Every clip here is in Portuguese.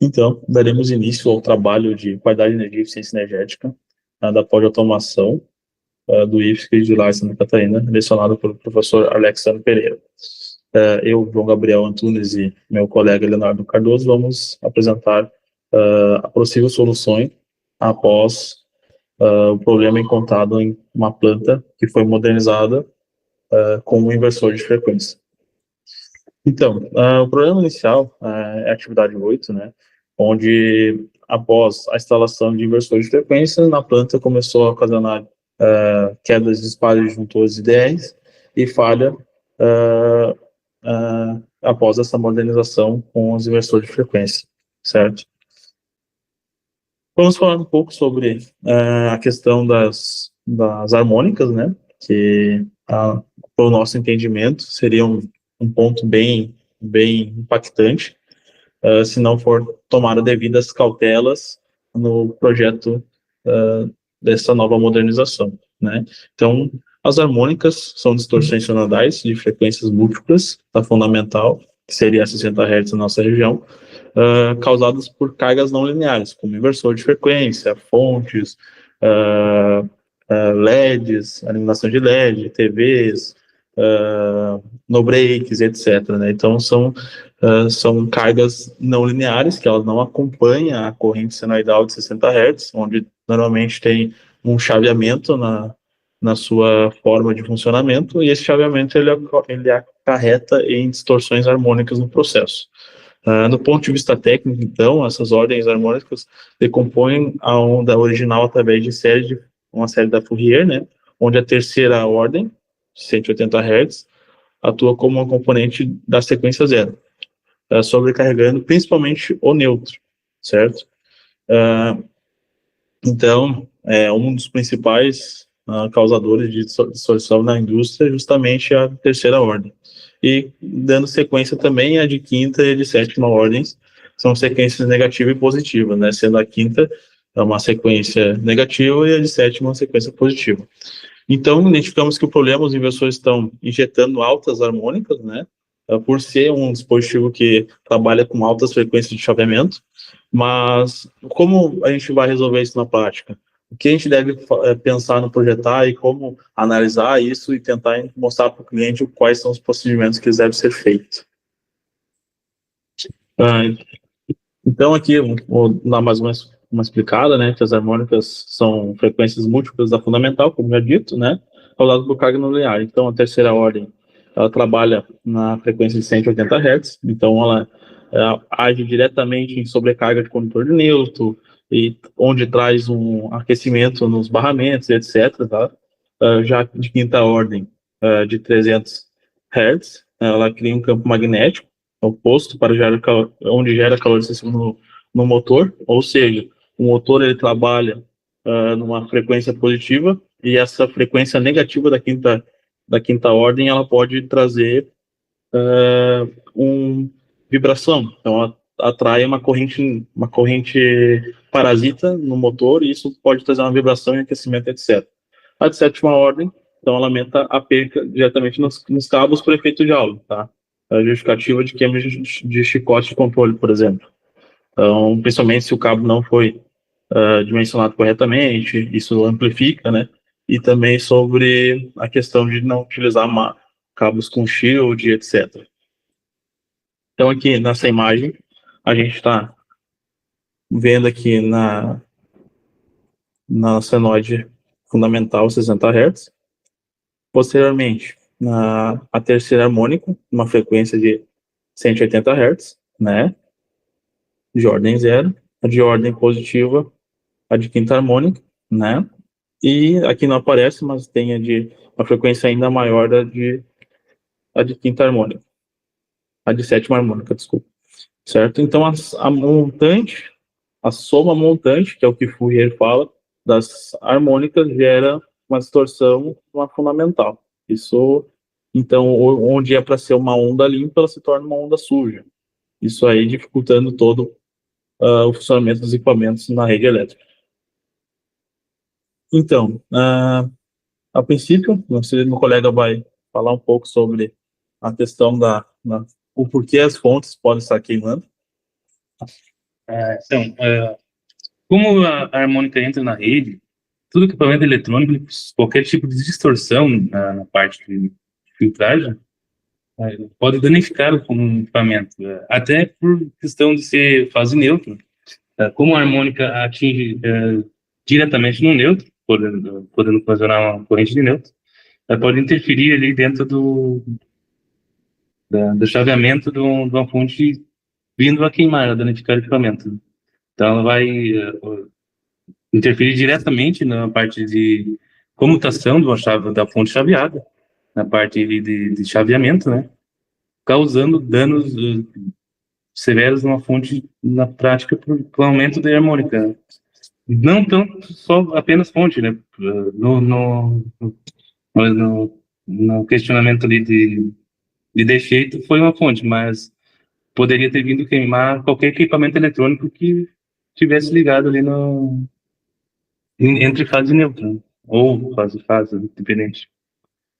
Então, daremos início ao trabalho de qualidade de energia e eficiência energética da pós-automação do IFSC de lá, Santa Catarina, lecionado pelo professor Alexandre Pereira. Eu, João Gabriel Antunes e meu colega Leonardo Cardoso vamos apresentar a possível solução após o problema encontrado em uma planta que foi modernizada com um inversor de frequência. Então, o problema inicial é a atividade 8, né, onde, após a instalação de inversores de frequência, na planta começou a ocasionar quedas de disparos de disjuntores e DRs e falha após essa modernização com os inversores de frequência, certo? Vamos falar um pouco sobre a questão das harmônicas, né, que, pelo nosso entendimento, seria um ponto bem impactante, se não for tomada devidas cautelas no projeto dessa nova modernização, né? Então, as harmônicas são distorções sonodais de frequências múltiplas da fundamental, que seria a 60 Hz na nossa região, causadas por cargas não lineares, como inversor de frequência, fontes, LEDs, iluminação de LED, TVs, no breaks, etc. Né? Então, são cargas não lineares, que elas não acompanham a corrente senoidal de 60 Hz, onde normalmente tem um chaveamento na sua forma de funcionamento, e esse chaveamento ele acarreta em distorções harmônicas no processo. Do ponto de vista técnico, então, essas ordens harmônicas decompõem a onda original através de uma série da Fourier, né, onde a terceira ordem, 180 Hz, atua como uma componente da sequência zero, sobrecarregando principalmente o neutro, certo? Então, um dos principais causadores de distorção na indústria é justamente a terceira ordem. E, dando sequência também, a de quinta e a de sétima ordens são sequências negativa e positiva, né? Sendo a quinta uma sequência negativa e a de sétima uma sequência positiva. Então, identificamos que o problema, os inversores estão injetando altas harmônicas, né? Por ser um dispositivo que trabalha com altas frequências de chaveamento, mas como a gente vai resolver isso na prática? O que a gente deve pensar no projetar e como analisar isso e tentar mostrar para o cliente quais são os procedimentos que devem ser feitos. Então, aqui, vou dar mais uma explicada, né, que as harmônicas são frequências múltiplas da fundamental, como já dito, né, ao lado do carga não linear. Então, a terceira ordem, ela trabalha na frequência de 180 Hz, então ela age diretamente em sobrecarga de condutor de Newton, e onde traz um aquecimento nos barramentos, etc. Tá? Já de quinta ordem, de 300 Hz, ela cria um campo magnético oposto para onde gera calor excessivo no motor, ou seja, o motor ele trabalha numa frequência positiva e essa frequência negativa da quinta ordem ela pode trazer vibração. Então, ela atrai uma corrente parasita no motor e isso pode trazer uma vibração e aquecimento, etc. A de sétima ordem, então, ela aumenta a perca diretamente nos cabos por efeito de aula, tá? A justificativa de queima de chicote de controle, por exemplo. Então, principalmente se o cabo não foi dimensionado corretamente, isso amplifica, né? E também sobre a questão de não utilizar cabos com shield, etc. Então, aqui nessa imagem, a gente está vendo aqui na senoide fundamental 60 Hz. Posteriormente, a terceira harmônica, uma frequência de 180 Hz, né? De ordem zero. A de ordem positiva, a de quinta harmônica, né? E aqui não aparece, mas tem uma frequência ainda maior a de quinta harmônica. A de sétima harmônica, desculpa. Certo? Então, a soma montante, que é o que Fourier fala, das harmônicas gera uma distorção numa fundamental. Isso, então, onde é para ser uma onda limpa, ela se torna uma onda suja. Isso aí dificultando todo o funcionamento dos equipamentos na rede elétrica. Então, a princípio, meu colega vai falar um pouco sobre a questão o porquê as fontes podem estar queimando. Como a harmônica entra na rede, tudo equipamento eletrônico, qualquer tipo de distorção na parte de filtragem, pode danificar o equipamento, até por questão de ser fase neutra. Como a harmônica atinge diretamente no neutro, podendo ocasionar uma corrente de neutro, ela pode interferir ali dentro do chaveamento de uma fonte vindo a queimar, a danificar o equipamento. Então, ela vai interferir diretamente na parte de comutação da fonte chaveada, na parte de chaveamento, né? Causando danos severos numa fonte, na prática, por aumento da harmônica. Né? Não tanto só apenas fonte, né? No questionamento ali de defeito foi uma fonte, mas poderia ter vindo queimar qualquer equipamento eletrônico que tivesse ligado ali entre fase neutra, né? Ou fase, independente.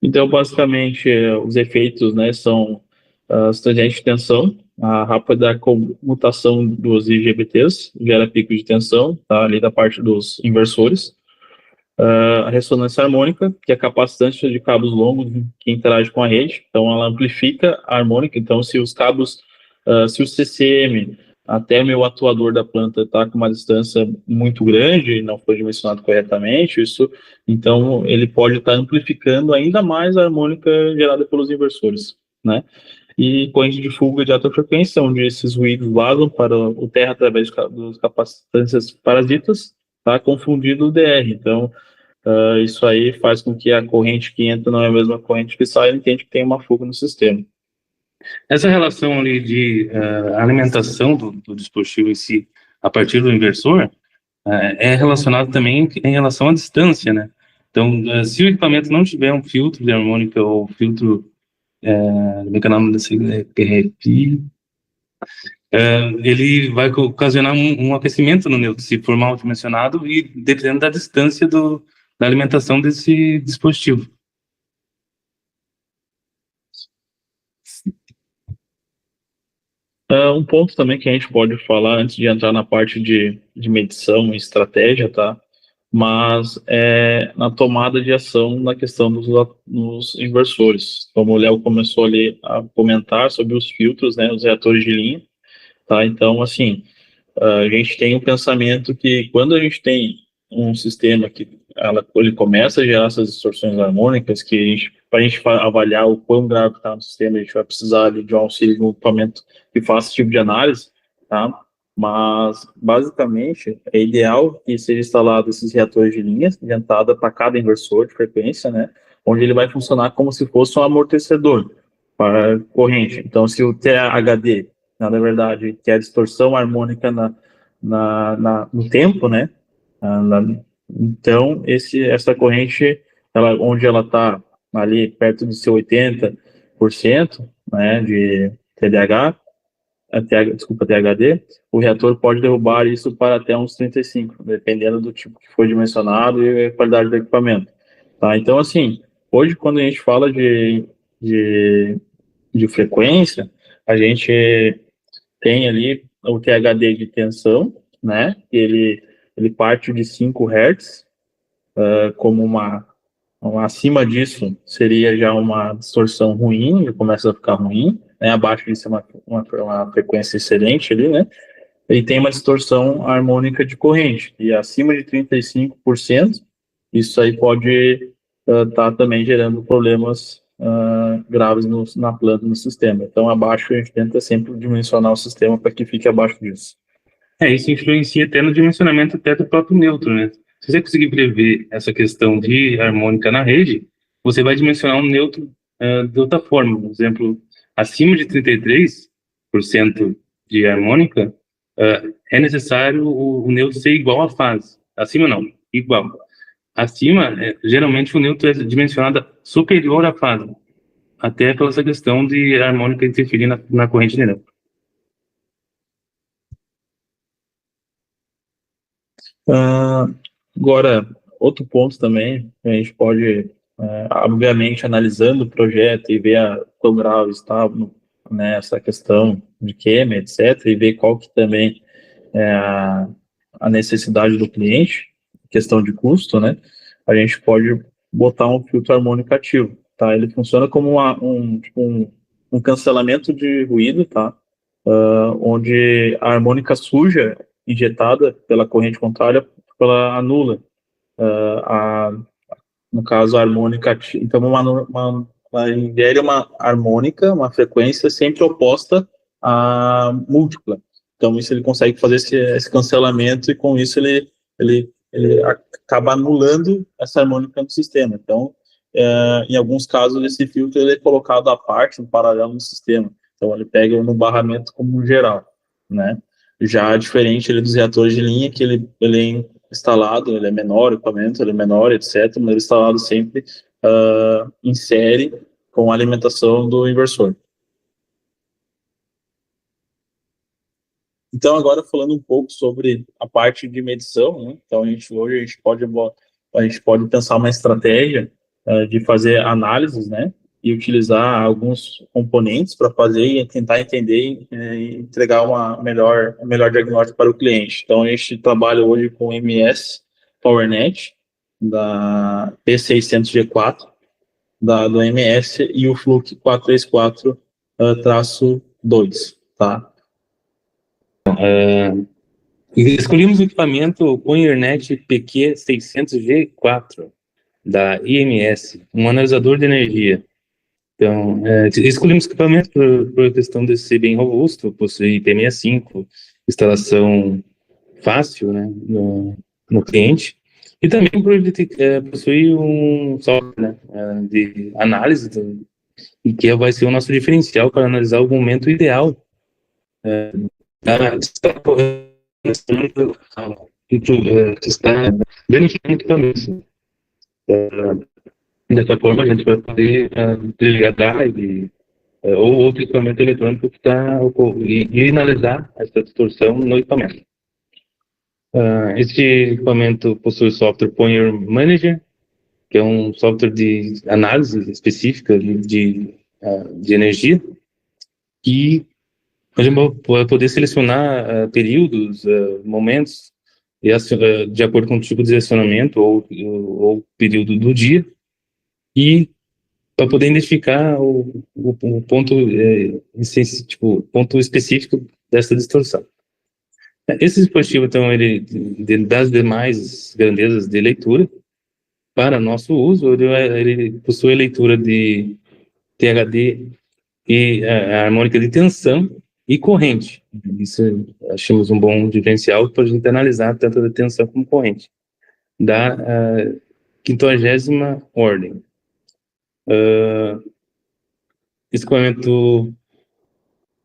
Então, basicamente, os efeitos, né, são as tangentes de tensão, a rápida comutação dos IGBTs, gera pico de tensão, tá, ali da parte dos inversores, a ressonância harmônica, que é a capacitância de cabos longos que interage com a rede, então ela amplifica a harmônica, então se os cabos, se o CCM até o meu atuador da planta está com uma distância muito grande e não foi dimensionado corretamente, isso, então ele pode estar amplificando ainda mais a harmônica gerada pelos inversores, né? E corrente de fuga de alta frequência, onde esses ruídos vazam para o terra através das capacitâncias parasitas, tá confundindo o DR. Então, isso aí faz com que a corrente que entra não é a mesma corrente que sai, ele entende que tem uma fuga no sistema. Essa relação ali de alimentação do dispositivo em si, a partir do inversor, é relacionado também em relação à distância, né? Então, se o equipamento não tiver um filtro de harmônica ou filtro, como é que é o nome desse PRF, ele vai ocasionar um aquecimento no neutro, se for mal dimensionado, e dependendo da distância da alimentação desse dispositivo. Um ponto também que a gente pode falar antes de entrar na parte de medição e estratégia, tá? Mas é na tomada de ação na questão nos inversores. Como o Léo começou ali a comentar sobre os filtros, né, os reatores de linha, tá? Então, assim, a gente tem um pensamento que quando a gente tem um sistema que ele começa a gerar essas distorções harmônicas, que para a gente avaliar o quão grave está no sistema, a gente vai precisar ali, de um auxílio de um equipamento que faça esse tipo de análise, tá? Mas, basicamente, é ideal que seja instalado esses reatores de linha de entrada para cada inversor de frequência, né? Onde ele vai funcionar como se fosse um amortecedor para corrente. Então, se o THD na verdade, que é a distorção harmônica no tempo, né? Então, essa corrente, onde ela está ali perto de seu 80%, né, de TDH, desculpa, THD, o reator pode derrubar isso para até uns 35, dependendo do tipo que foi dimensionado e a qualidade do equipamento. Tá? Então, assim, hoje, quando a gente fala de, de frequência, a gente tem ali o THD de tensão, né? Ele parte de 5 Hz, como acima disso seria já uma distorção ruim, ele começa a ficar ruim, né? Abaixo disso é uma frequência excelente ali, né? Ele tem uma distorção harmônica de corrente, e acima de 35%, isso aí pode estar também gerando problemas graves na planta, no sistema. Então, abaixo, a gente tenta sempre dimensionar o sistema para que fique abaixo disso. Isso influencia até no dimensionamento até do próprio neutro, né? Se você conseguir prever essa questão de harmônica na rede, você vai dimensionar um neutro de outra forma. Por exemplo, acima de 33% de harmônica, é necessário o neutro ser igual à fase. Acima não, igual. Acima, geralmente o neutro é dimensionado superior à fase, até pela essa questão de harmônica interferir na corrente de neutro. Agora, outro ponto também, a gente pode, obviamente, analisando o projeto e ver quão grave está, né, essa questão de queima, etc., e ver qual que também a necessidade do cliente, questão de custo, né? A gente pode botar um filtro harmônico ativo, tá? Ele funciona como um cancelamento de ruído, tá? Onde a harmônica suja injetada pela corrente contrária, ela anula a, no caso, a harmônica. Então, ela ingere uma harmônica, uma frequência sempre oposta à múltipla. Então, isso ele consegue fazer esse cancelamento e, com isso, ele acaba anulando essa harmônica no sistema. Então, em alguns casos, esse filtro ele é colocado à parte, em paralelo no sistema. Então, ele pega no barramento como geral, né? Já diferente dos reatores de linha, que ele é instalado, ele é menor, o equipamento ele é menor, etc., mas ele é instalado sempre em série com a alimentação do inversor. Então, agora falando um pouco sobre a parte de medição, né? Então, hoje a gente pode pensar uma estratégia de fazer análises, né? E utilizar alguns componentes para fazer e tentar entender e entregar um melhor diagnóstico para o cliente. Então, a gente trabalha hoje com o MS PowerNet, da P600G4, do MS, e o Fluke 434-2, tá? Escolhemos o equipamento PowerNet PQ600G4 da IMS, um analisador de energia. Então, escolhemos o equipamento por questão de ser bem robusto, possuir IP65, instalação fácil, né, no cliente, e também por ele possuir um software, né, de análise, e que vai ser o nosso diferencial para analisar o momento ideal está danificando também. Dessa forma, a gente vai poder desligar drive ou outro equipamento eletrônico que está e analisar essa distorção no equipamento. Este equipamento possui o software Power Manager, que é um software de análise específica de energia, que a gente vai poder selecionar períodos, momentos, de acordo com o tipo de acionamento ou período do dia, e para poder identificar o ponto, ponto específico dessa distorção. Esse dispositivo, então, das demais grandezas de leitura, para nosso uso, ele possui leitura de THD e a harmônica de tensão e corrente. Isso achamos um bom diferencial para a gente analisar tanto a tensão como corrente da 50ª ordem. Esse equipamento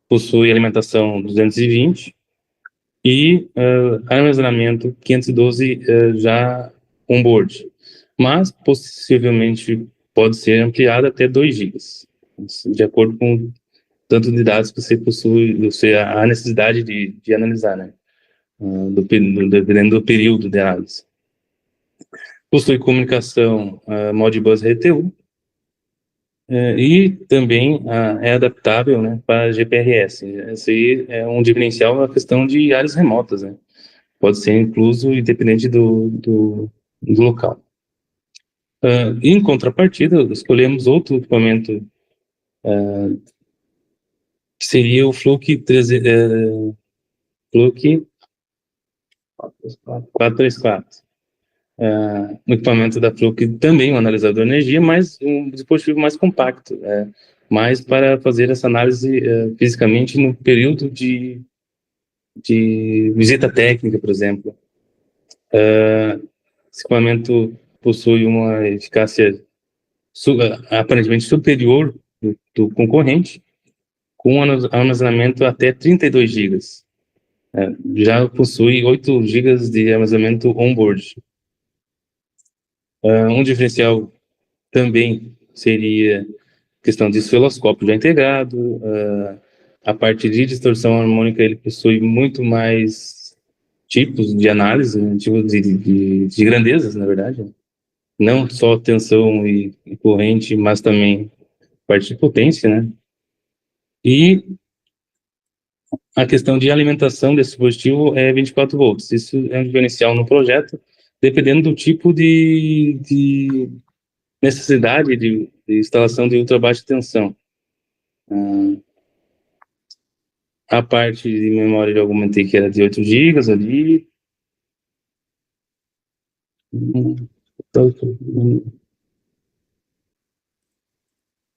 possui alimentação 220 e armazenamento 512 já on-board, mas possivelmente pode ser ampliado até 2 GB, de acordo com tanto de dados que você possui, a necessidade de analisar, né? Dependendo do período de análise. Possui comunicação Modbus RTU e também é adaptável, né, para GPRS. Esse aí é um diferencial na questão de áreas remotas, né? Pode ser incluso independente do local. Em contrapartida, escolhemos outro equipamento que seria o Fluke 434. Um equipamento da Fluke, também um analisador de energia, mas um dispositivo mais compacto, mais para fazer essa análise fisicamente no período de visita técnica, por exemplo. Esse equipamento possui uma eficácia aparentemente superior do concorrente, com armazenamento até 32 GB. Já possui 8 GB de armazenamento on-board. Um diferencial também seria questão de osciloscópio já integrado, a parte de distorção harmônica ele possui muito mais tipos de análise, né, tipos de grandezas, na verdade. Não só tensão e corrente, mas também parte de potência, né? E a questão de alimentação desse dispositivo é 24 volts. Isso é um diferencial no projeto, dependendo do tipo de necessidade de instalação de ultra baixa tensão. A parte de memória eu comentei que era de 8 GB ali.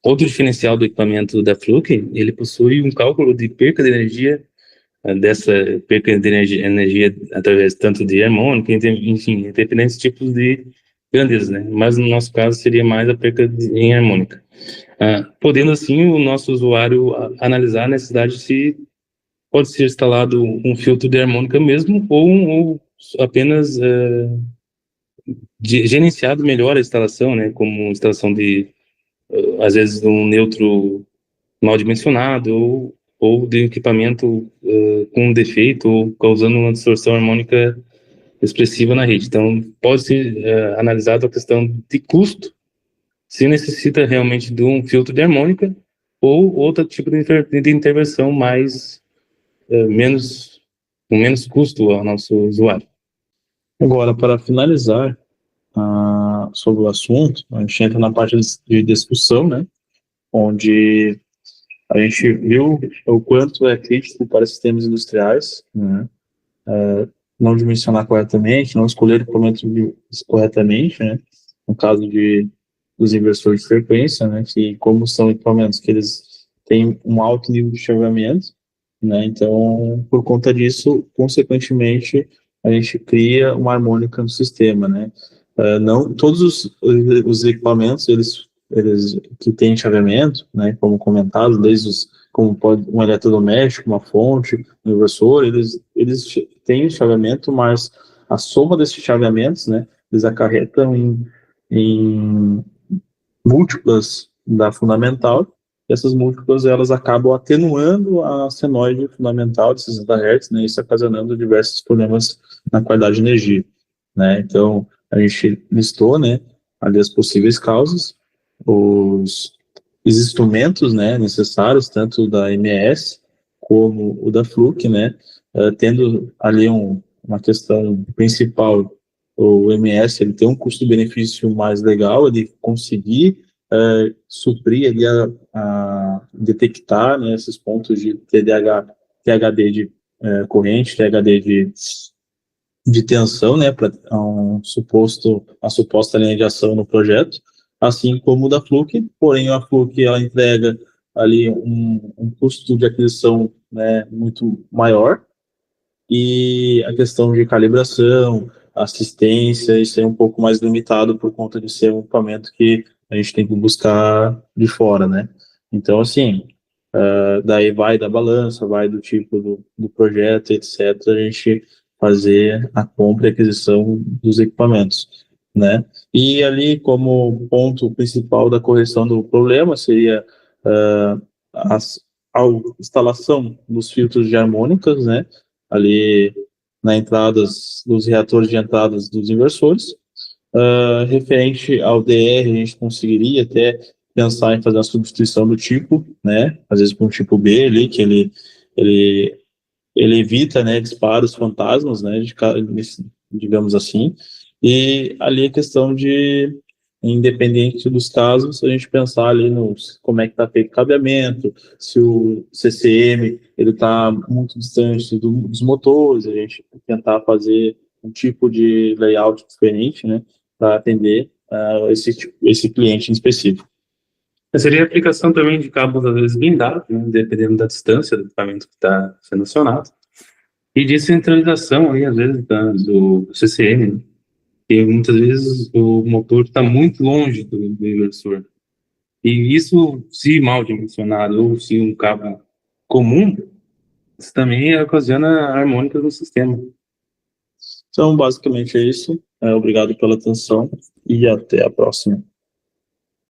Outro diferencial do equipamento da Fluke, ele possui um cálculo de perca de energia, dessa perca de energia através tanto de harmônica, enfim, diferentes tipos de grandezas, né? Mas no nosso caso seria mais a perca em harmônica. Podendo assim o nosso usuário analisar a necessidade se pode ser instalado um filtro de harmônica mesmo ou apenas gerenciado melhor a instalação, né? Como instalação de às vezes um neutro mal dimensionado ou de equipamento com um defeito ou causando uma distorção harmônica expressiva na rede. Então, pode ser analisado a questão de custo, se necessita realmente de um filtro de harmônica ou outro tipo de intervenção mais com menos custo ao nosso usuário. Agora, para finalizar sobre o assunto, a gente entra na parte de discussão, né, onde a gente viu o quanto é crítico para sistemas industriais, né, não dimensionar corretamente, não escolher equipamentos corretamente, né, no caso dos inversores de frequência, né, que como são equipamentos que eles têm um alto nível de chaveamento, né, então, por conta disso, consequentemente, a gente cria uma harmônica no sistema, né. Não todos os equipamentos, eles que têm chaveamento, né, como comentado, como pode um eletrodoméstico, uma fonte, um inversor, eles têm chaveamento, mas a soma desses chaveamentos, né, eles acarretam em múltiplas da fundamental, e essas múltiplas elas acabam atenuando a senoide fundamental de 60 Hz, né, isso ocasionando diversos problemas na qualidade de energia, né. Então a gente listou, né, ali as possíveis causas, os instrumentos, né, necessários, tanto da MS como o da Fluke, né, tendo ali uma questão principal, o MS ele tem um custo-benefício mais legal, ele conseguir suprir ali detectar, né, esses pontos de THD de corrente, THD de tensão, né, para a suposta linha de ação no projeto, assim como o da Fluke, porém a Fluke ela entrega ali um custo de aquisição, né, muito maior, e a questão de calibração, assistência, isso é um pouco mais limitado por conta de ser um equipamento que a gente tem que buscar de fora, né. Então, assim, daí vai da balança, vai do tipo do projeto, etc., a gente fazer a compra e aquisição dos equipamentos, né? E ali, como ponto principal da correção do problema, seria a instalação dos filtros de harmônicas, né? Ali nos reatores de entradas dos inversores. Referente ao DR, a gente conseguiria até pensar em fazer uma substituição do tipo, né? Às vezes por um tipo B ali, que ele evita, né, disparos fantasmas, né, digamos assim. E ali a questão de, independente dos casos, a gente pensar ali como é que está feito o cabeamento, se o CCM ele está muito distante dos motores, a gente tentar fazer um tipo de layout diferente, né, para atender esse cliente em específico. Seria a aplicação também de cabos, às vezes, blindados, né, dependendo da distância do equipamento que está sendo acionado. E de centralização, aí, às vezes, do CCM, né, e muitas vezes o motor está muito longe do inversor. E isso, se mal dimensionado ou se um cabo comum, isso também ocasiona harmônicas no sistema. Então, basicamente é isso. Obrigado pela atenção e até a próxima.